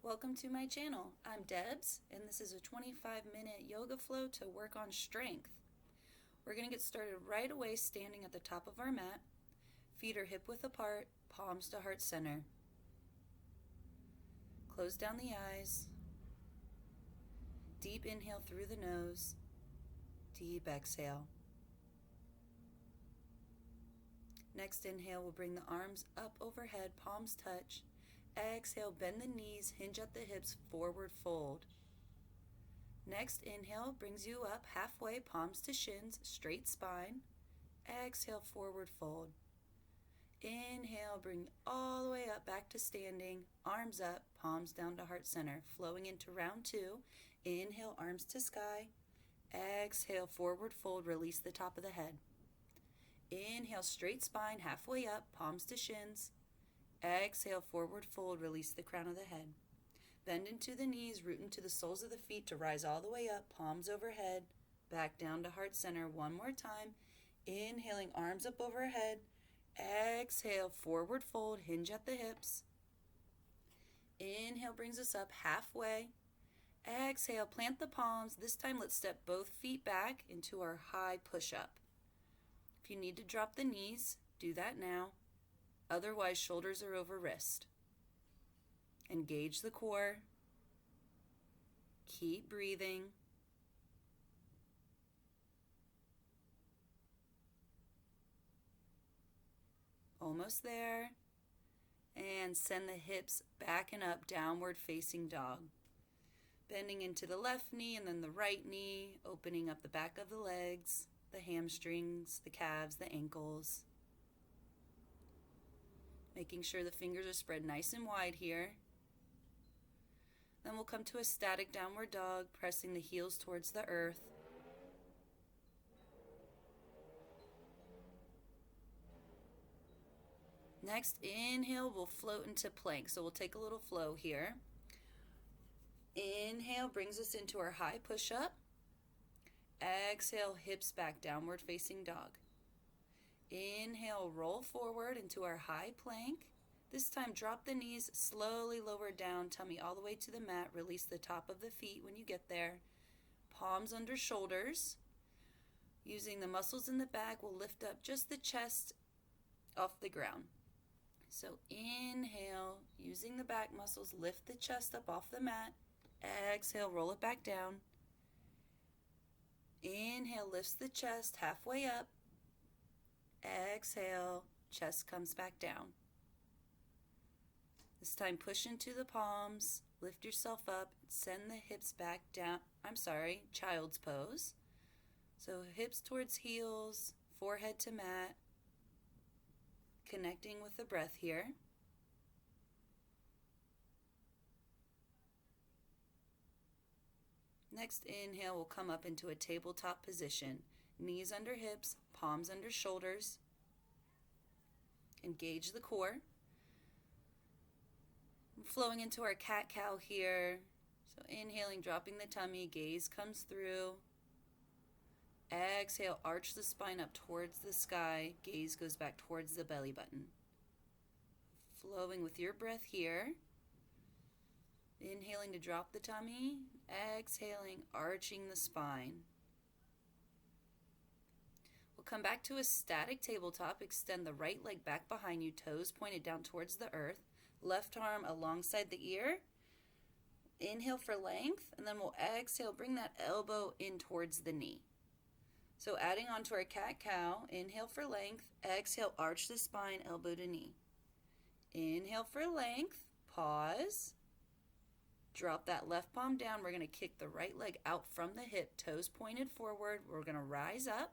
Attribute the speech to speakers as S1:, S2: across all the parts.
S1: Welcome to my channel. I'm DebZ, and this is a 25-minute yoga flow to work on strength. We're going to get started right away standing at the top of our mat. Feet are hip-width apart, palms to heart center. Close down the eyes. Deep inhale through the nose. Deep exhale. Next inhale, we'll bring the arms up overhead, palms touch. Exhale, bend the knees, hinge at the hips, forward fold. Next inhale brings you up halfway, palms to shins, straight spine. Exhale, forward fold. Inhale, bring all the way up, back to standing, arms up, palms down to heart center, flowing into round two. Inhale, arms to sky. Exhale, forward fold, release the top of the head. Inhale, straight spine, halfway up, palms to shins. Exhale, forward fold, release the crown of the head. Bend into the knees, root into the soles of the feet to rise all the way up, palms overhead, back down to heart center. One more time. Inhaling, arms up overhead. Exhale, forward fold, hinge at the hips. Inhale brings us up halfway. Exhale, plant the palms. This time let's step both feet back into our high push-up. If you need to drop the knees, do that now. Otherwise, shoulders are over wrist. Engage the core. Keep breathing. Almost there. And send the hips back and up, downward facing dog. Bending into the left knee and then the right knee, opening up the back of the legs, the hamstrings, the calves, the ankles. Making sure the fingers are spread nice and wide here. Then we'll come to a static downward dog, pressing the heels towards the earth. Next, inhale, we'll float into plank. So we'll take a little flow here. Inhale brings us into our high push-up. Exhale, hips back, downward facing dog. Inhale, roll forward into our high plank. This time, drop the knees, slowly lower down, tummy all the way to the mat. Release the top of the feet when you get there. Palms under shoulders. Using the muscles in the back, we'll lift up just the chest off the ground. So inhale, using the back muscles, lift the chest up off the mat. Exhale, roll it back down. Inhale, lifts the chest halfway up. Exhale, chest comes back down. This time push into the palms, lift yourself up, send the hips back down. Child's pose. So hips towards heels, forehead to mat, connecting with the breath here. Next inhale, we'll come up into a tabletop position. Knees under hips, palms under shoulders. Engage the core. Flowing into our cat-cow here. So inhaling, dropping the tummy, gaze comes through. Exhale, arch the spine up towards the sky. Gaze goes back towards the belly button. Flowing with your breath here. Inhaling to drop the tummy. Exhaling, arching the spine. We'll come back to a static tabletop. Extend the right leg back behind you, toes pointed down towards the earth. Left arm alongside the ear. Inhale for length, and then we'll exhale, bring that elbow in towards the knee. So adding on to our cat-cow, inhale for length, exhale, arch the spine, elbow to knee. Inhale for length, pause. Drop that left palm down. We're going to kick the right leg out from the hip, toes pointed forward. We're going to rise up.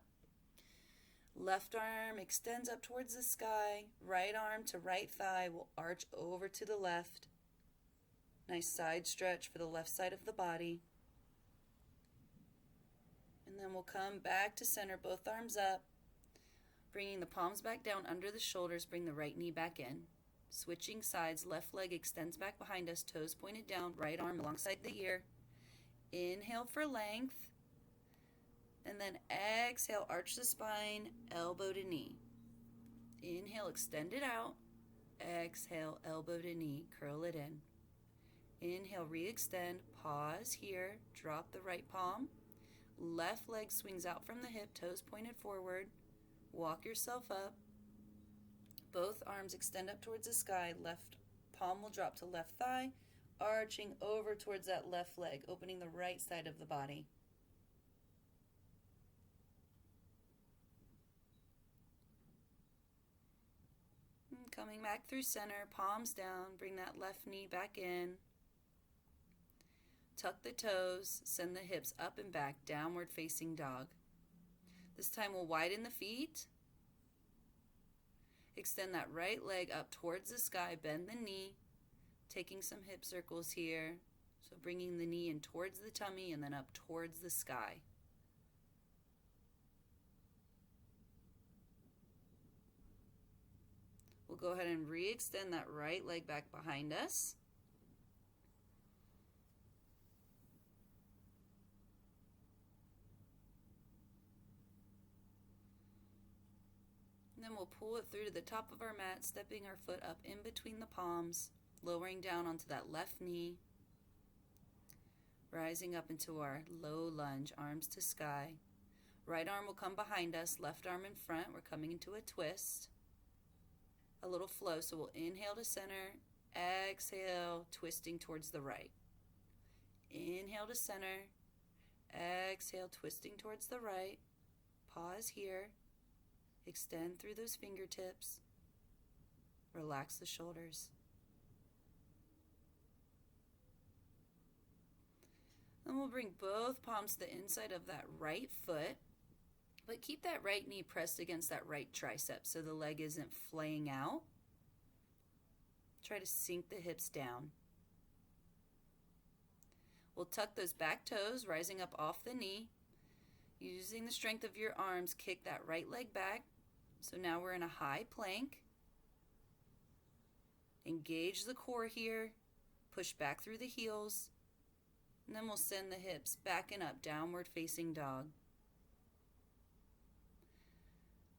S1: Left arm extends up towards the sky. Right arm to right thigh will arch over to the left. Nice side stretch for the left side of the body. And then we'll come back to center, both arms up. Bringing the palms back down under the shoulders, bring the right knee back in. Switching sides, left leg extends back behind us, toes pointed down, right arm alongside the ear. Inhale for length. And then exhale, arch the spine, elbow to knee. Inhale, extend it out. Exhale, elbow to knee, curl it in. Inhale, re-extend, pause here, drop the right palm. Left leg swings out from the hip, toes pointed forward. Walk yourself up. Both arms extend up towards the sky. Left palm will drop to left thigh, arching over towards that left leg, opening the right side of the body. Coming back through center, palms down, bring that left knee back in. Tuck the toes, send the hips up and back, downward facing dog. This time we'll widen the feet. Extend that right leg up towards the sky, bend the knee, taking some hip circles here. So bringing the knee in towards the tummy and then up towards the sky. We'll go ahead and re-extend that right leg back behind us. And then we'll pull it through to the top of our mat, stepping our foot up in between the palms, lowering down onto that left knee, rising up into our low lunge, arms to sky. Right arm will come behind us, left arm in front. We're coming into a twist. A little flow, so we'll inhale to center, exhale, twisting towards the right. Inhale to center, exhale, twisting towards the right. Pause here. Extend through those fingertips. Relax the shoulders. Then we'll bring both palms to the inside of that right foot, but keep that right knee pressed against that right tricep so the leg isn't flaying out. Try to sink the hips down. We'll tuck those back toes, rising up off the knee. Using the strength of your arms, kick that right leg back. So now we're in a high plank. Engage the core here. Push back through the heels. And then we'll send the hips back and up, downward facing dog.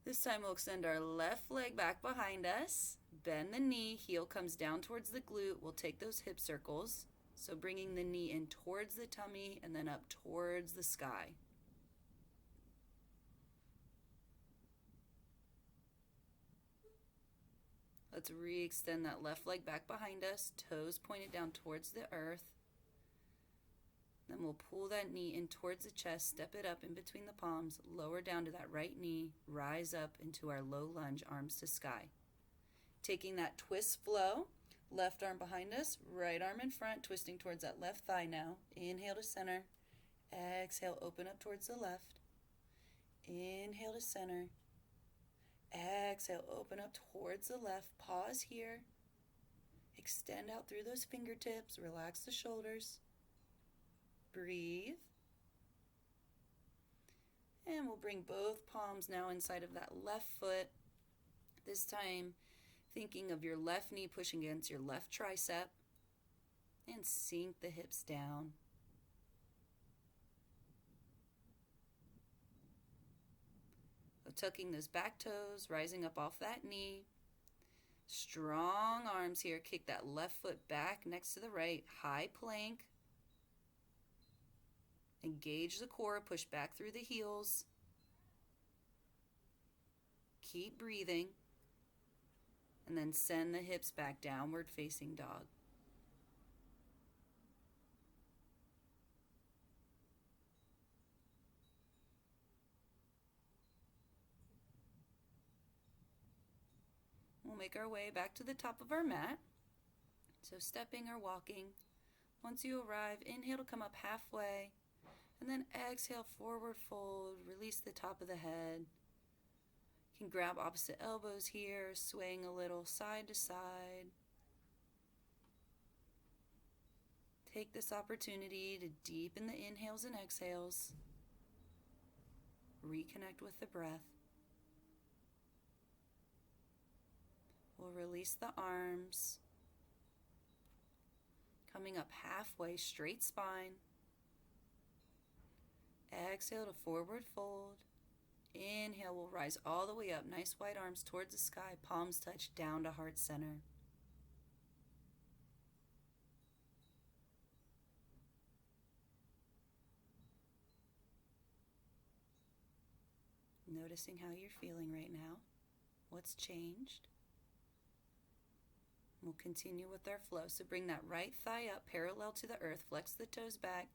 S1: This time we'll extend our left leg back behind us. Bend the knee, heel comes down towards the glute. We'll take those hip circles. So bringing the knee in towards the tummy and then up towards the sky. Let's re-extend that left leg back behind us, toes pointed down towards the earth. Then we'll pull that knee in towards the chest, step it up in between the palms, lower down to that right knee, rise up into our low lunge, arms to sky. Taking that twist flow, left arm behind us, right arm in front, twisting towards that left thigh now. Inhale to center, exhale, open up towards the left. Inhale to center. Exhale, open up towards the left. Pause here. Extend out through those fingertips. Relax the shoulders. Breathe. And we'll bring both palms now inside of that left foot. This time, thinking of your left knee pushing against your left tricep. And sink the hips down. Tucking those back toes, rising up off that knee. Strong arms here. Kick that left foot back next to the right. High plank. Engage the core. Push back through the heels. Keep breathing. And then send the hips back, downward facing dog. We'll make our way back to the top of our mat. So stepping or walking. Once you arrive, inhale to come up halfway. And then exhale, forward fold. Release the top of the head. You can grab opposite elbows here, swaying a little side to side. Take this opportunity to deepen the inhales and exhales. Reconnect with the breath. We'll release the arms. Coming up halfway, straight spine. Exhale to forward fold. Inhale, we'll rise all the way up. Nice wide arms towards the sky. Palms touch down to heart center. Noticing how you're feeling right now. What's changed? We'll continue with our flow. So bring that right thigh up parallel to the earth. Flex the toes back.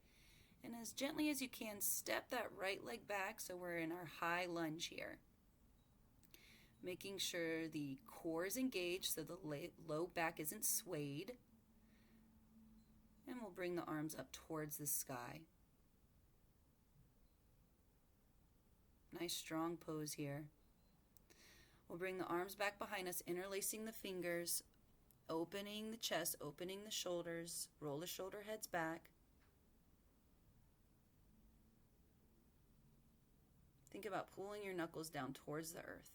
S1: And as gently as you can, step that right leg back so we're in our high lunge here. Making sure the core is engaged so the low back isn't swayed. And we'll bring the arms up towards the sky. Nice strong pose here. We'll bring the arms back behind us, interlacing the fingers, opening the chest, opening the shoulders, roll the shoulder heads back. Think about pulling your knuckles down towards the earth.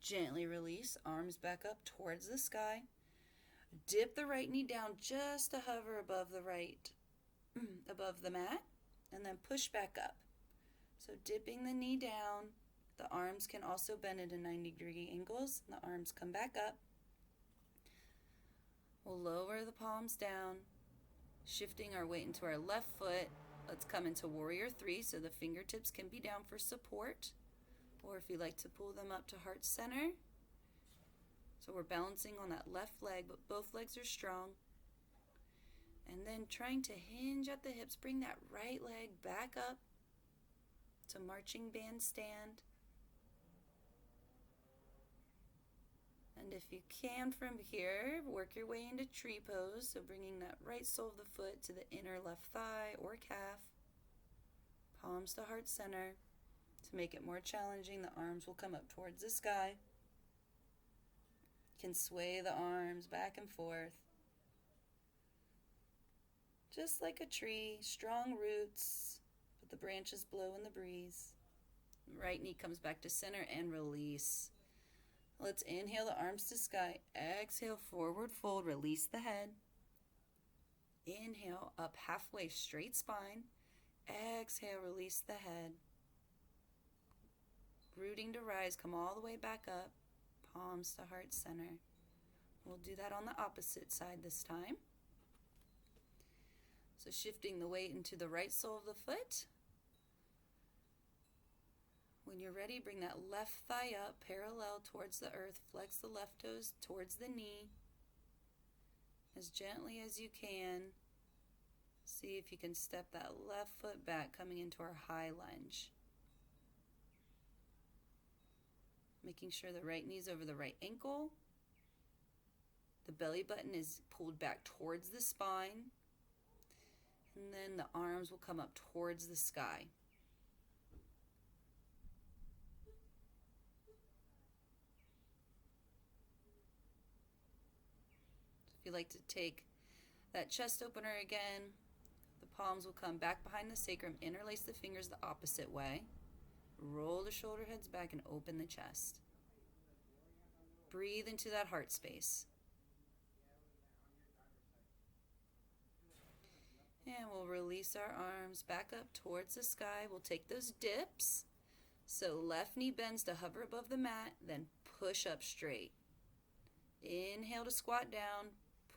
S1: Gently release, arms back up towards the sky. Dip the right knee down just to hover above the mat, and then push back up. So dipping the knee down, the arms can also bend into 90-degree angles, and the arms come back up. We'll lower the palms down, shifting our weight into our left foot. Let's come into Warrior 3 so the fingertips can be down for support, or if you like to pull them up to heart center. So we're balancing on that left leg, but both legs are strong. And then trying to hinge at the hips, bring that right leg back up to marching band stand. And if you can from here, work your way into tree pose. So bringing that right sole of the foot to the inner left thigh or calf. Palms to heart center. To make it more challenging, the arms will come up towards the sky. You can sway the arms back and forth. Just like a tree, strong roots, but the branches blow in the breeze. Right knee comes back to center and release. Let's inhale the arms to sky. Exhale, forward fold, release the head. Inhale, up halfway, straight spine. Exhale, release the head. Rooting to rise, come all the way back up. Palms to heart center. We'll do that on the opposite side this time. So shifting the weight into the right sole of the foot. When you're ready, bring that left thigh up, parallel towards the earth. Flex the left toes towards the knee. As gently as you can. See if you can step that left foot back, coming into our high lunge. Making sure the right knee's over the right ankle. The belly button is pulled back towards the spine. And then the arms will come up towards the sky. If you like to take that chest opener again, the palms will come back behind the sacrum, interlace the fingers the opposite way, roll the shoulder heads back and open the chest. Breathe into that heart space. And we'll release our arms back up towards the sky. We'll take those dips. So left knee bends to hover above the mat, then push up straight. Inhale to squat down,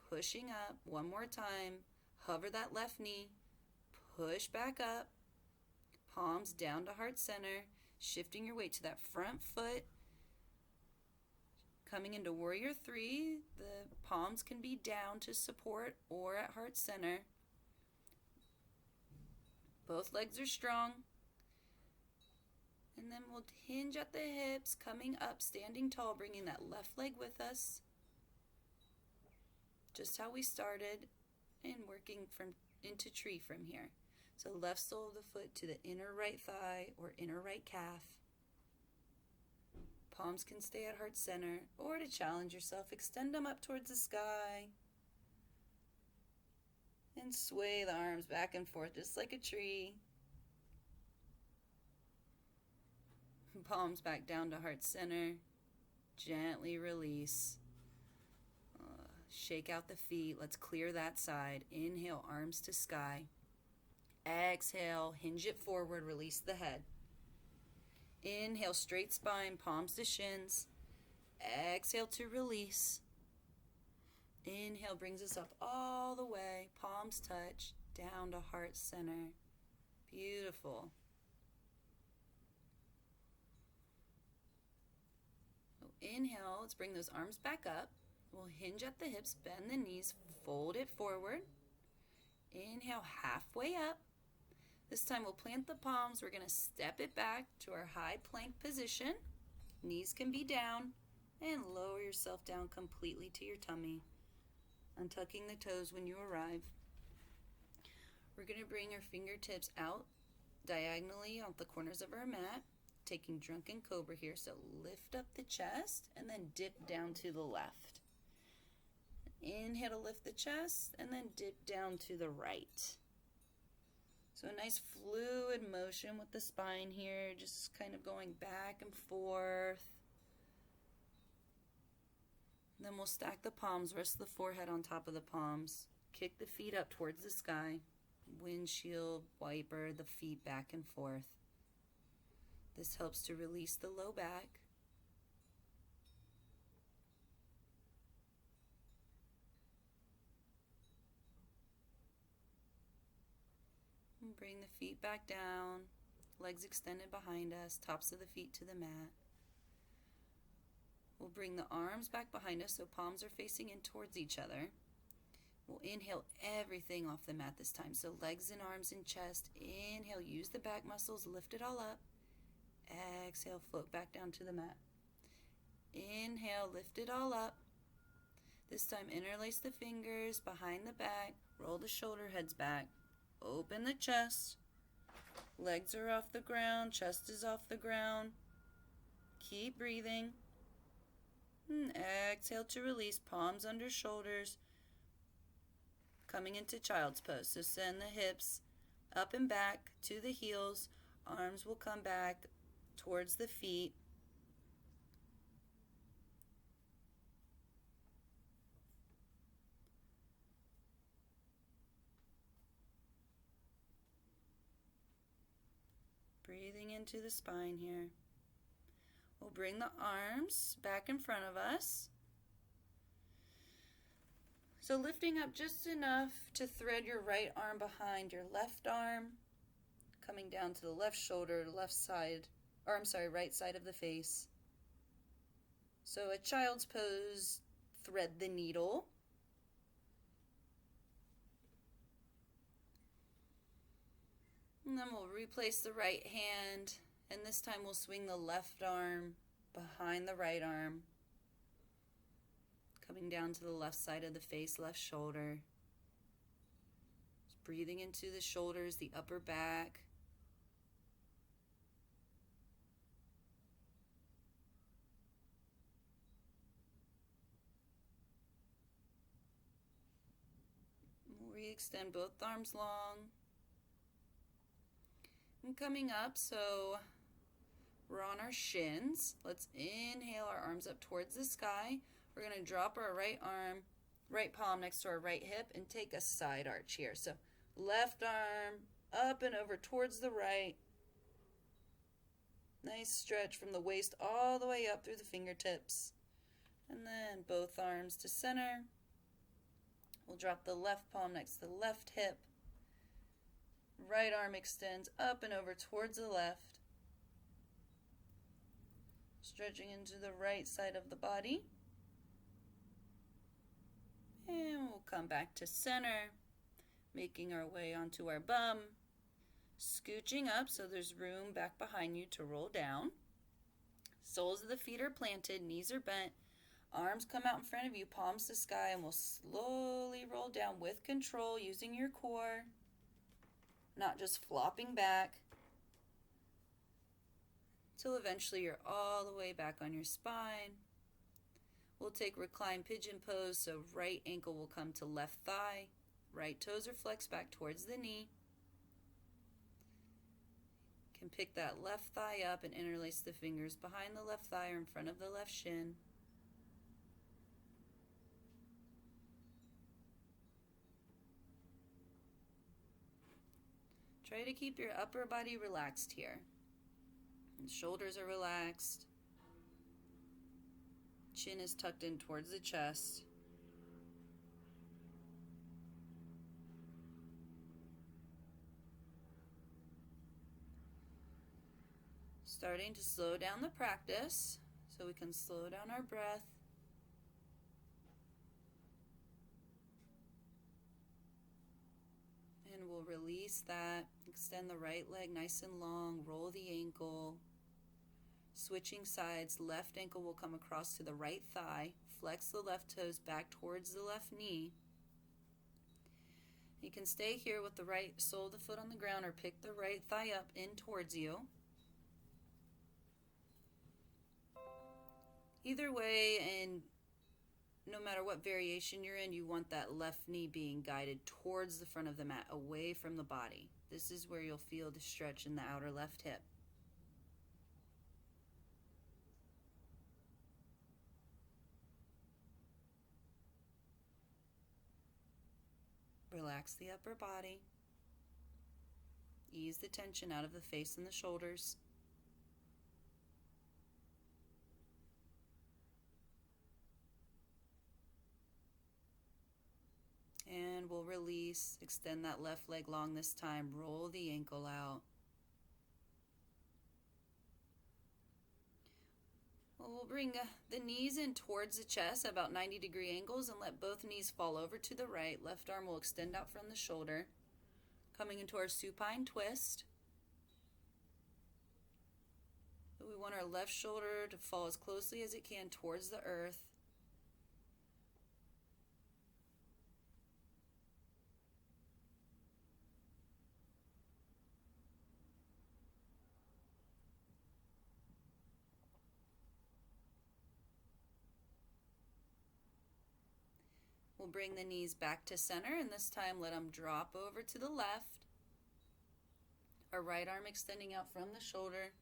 S1: pushing up. One more time. Hover that left knee. Push back up. Palms down to heart center. Shifting your weight to that front foot. Coming into Warrior 3, the palms can be down to support or at heart center. Both legs are strong. And then we'll hinge at the hips, coming up, standing tall, bringing that left leg with us. Just how we started, and working into tree from here. So left sole of the foot to the inner right thigh or inner right calf. Palms can stay at heart center, or to challenge yourself, extend them up towards the sky. And sway the arms back and forth just like a tree. Palms back down to heart center. Gently release. Shake out the feet. Let's clear that side. Inhale, arms to sky. Exhale, hinge it forward, release the head. Inhale, straight spine, palms to shins. Exhale to release. Inhale brings us up all the way, palms touch, down to heart center. Beautiful. inhale, let's bring those arms back up. We'll hinge at the hips, bend the knees, fold it forward. Inhale, halfway up. This time we'll plant the palms. We're going to step it back to our high plank position. Knees can be down, and lower yourself down completely to your tummy, untucking the toes when you arrive. We're going to bring our fingertips out diagonally off the corners of our mat, taking drunken cobra here. So lift up the chest and then dip down to the left. Inhale to lift the chest and then dip down to the right. So a nice fluid motion with the spine here, just kind of going back and forth. Then we'll stack the palms, rest the forehead on top of the palms. Kick the feet up towards the sky. Windshield, wiper the feet back and forth. This helps to release the low back. And bring the feet back down, legs extended behind us, tops of the feet to the mat. We'll bring the arms back behind us so palms are facing in towards each other. We'll inhale everything off the mat this time. So legs and arms and chest. Inhale, use the back muscles, lift it all up. Exhale, float back down to the mat. Inhale, lift it all up. This time interlace the fingers behind the back. Roll the shoulder heads back. Open the chest. Legs are off the ground. Chest is off the ground. Keep breathing. And exhale to release. Palms under shoulders. Coming into child's pose. So send the hips up and back to the heels. Arms will come back towards the feet. Breathing into the spine here. We'll bring the arms back in front of us. So lifting up just enough to thread your right arm behind your left arm, coming down to the left shoulder, right side of the face. So a child's pose, thread the needle. And then we'll replace the right hand, and this time we'll swing the left arm behind the right arm, coming down to the left side of the face, left shoulder. Just breathing into the shoulders, the upper back. We'll re-extend both arms long. And coming up, so we're on our shins. Let's inhale our arms up towards the sky. We're going to drop our right palm next to our right hip and take a side arch here. So left arm up and over towards the right. Nice stretch from the waist all the way up through the fingertips. And then both arms to center. We'll drop the left palm next to the left hip. Right arm extends up and over towards the left. Stretching into the right side of the body. And we'll come back to center, making our way onto our bum. Scooching up so there's room back behind you to roll down. Soles of the feet are planted, knees are bent. Arms come out in front of you, palms to sky, and we'll slowly roll down with control using your core. Not just flopping back, till eventually you're all the way back on your spine. We'll take reclined pigeon pose, so right ankle will come to left thigh, right toes are flexed back towards the knee. Can pick that left thigh up and interlace the fingers behind the left thigh or in front of the left shin. Try to keep your upper body relaxed here. And shoulders are relaxed. Chin is tucked in towards the chest. Starting to slow down the practice. So we can slow down our breath. And we'll release that. Extend the right leg nice and long. Roll the ankle. Switching sides. Left ankle will come across to the right thigh. Flex the left toes back towards the left knee. You can stay here with the right sole of the foot on the ground or pick the right thigh up in towards you. Either way, and no matter what variation you're in, you want that left knee being guided towards the front of the mat, away from the body. This is where you'll feel the stretch in the outer left hip. Relax the upper body. Ease the tension out of the face and the shoulders. And we'll release. Extend that left leg long this time. Roll the ankle out. We'll bring the knees in towards the chest at about 90-degree angles and let both knees fall over to the right. Left arm will extend out from the shoulder. Coming into our supine twist. We want our left shoulder to fall as closely as it can towards the earth. We'll bring the knees back to center, and this time let them drop over to the left. Our right arm extending out from the shoulder.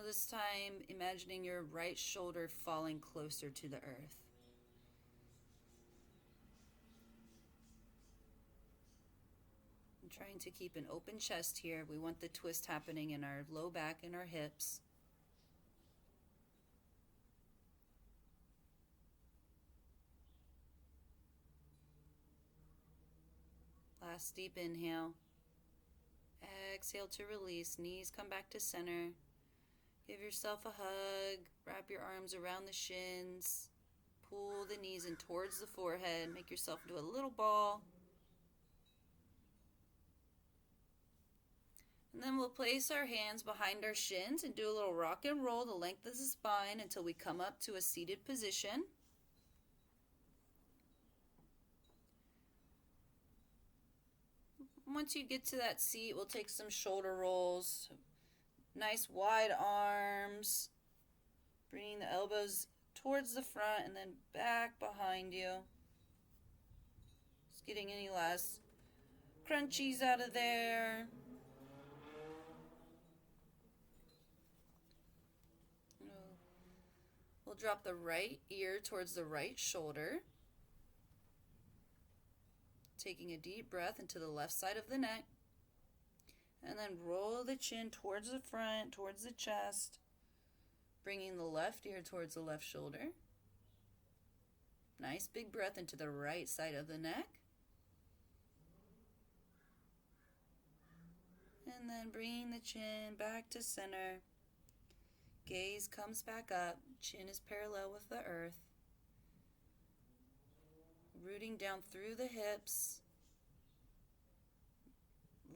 S1: This time, imagining your right shoulder falling closer to the earth. I'm trying to keep an open chest here. We want the twist happening in our low back and our hips. Last deep inhale. Exhale to release. Knees come back to center. Give yourself a hug. Wrap your arms around the shins. Pull the knees in towards the forehead. Make yourself into a little ball. And then we'll place our hands behind our shins and do a little rock and roll the length of the spine until we come up to a seated position. Once you get to that seat, we'll take some shoulder rolls. Nice wide arms. Bringing the elbows towards the front and then back behind you. Just getting any last crunchies out of there. We'll drop the right ear towards the right shoulder. Taking a deep breath into the left side of the neck. And then roll the chin towards the front, towards the chest. Bringing the left ear towards the left shoulder. Nice big breath into the right side of the neck. And then bringing the chin back to center. Gaze comes back up. Chin is parallel with the earth. Rooting down through the hips.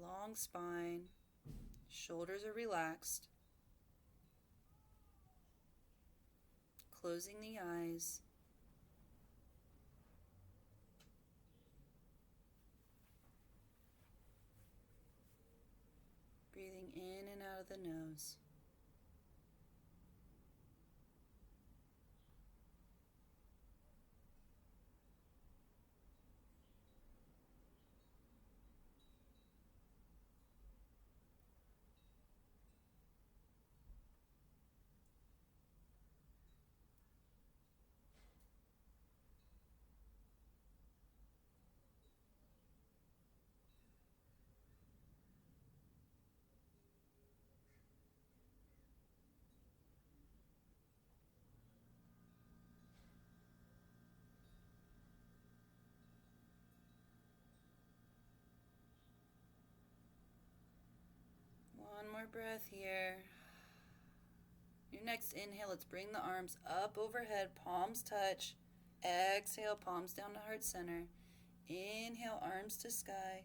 S1: Long spine. Shoulders are relaxed. Closing the eyes. Breathing in and out of the nose. One more breath here. Your next inhale, let's bring the arms up overhead, palms touch. Exhale, palms down to heart center. Inhale, arms to sky.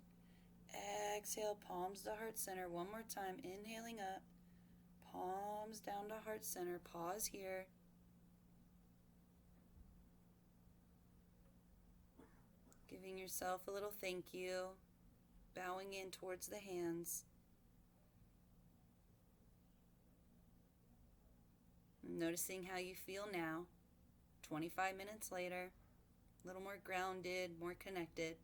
S1: Exhale, palms to heart center. One more time, inhaling up. Palms down to heart center. Pause here. Giving yourself a little thank you. Bowing in towards the hands. Noticing how you feel now. 25 minutes later. A little more grounded, more connected.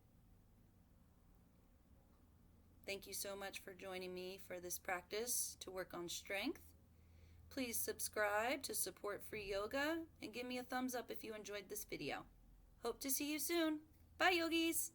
S1: Thank you so much for joining me for this practice to work on strength. Please subscribe to support free yoga and give me a thumbs up if you enjoyed this video. Hope to see you soon. Bye, yogis!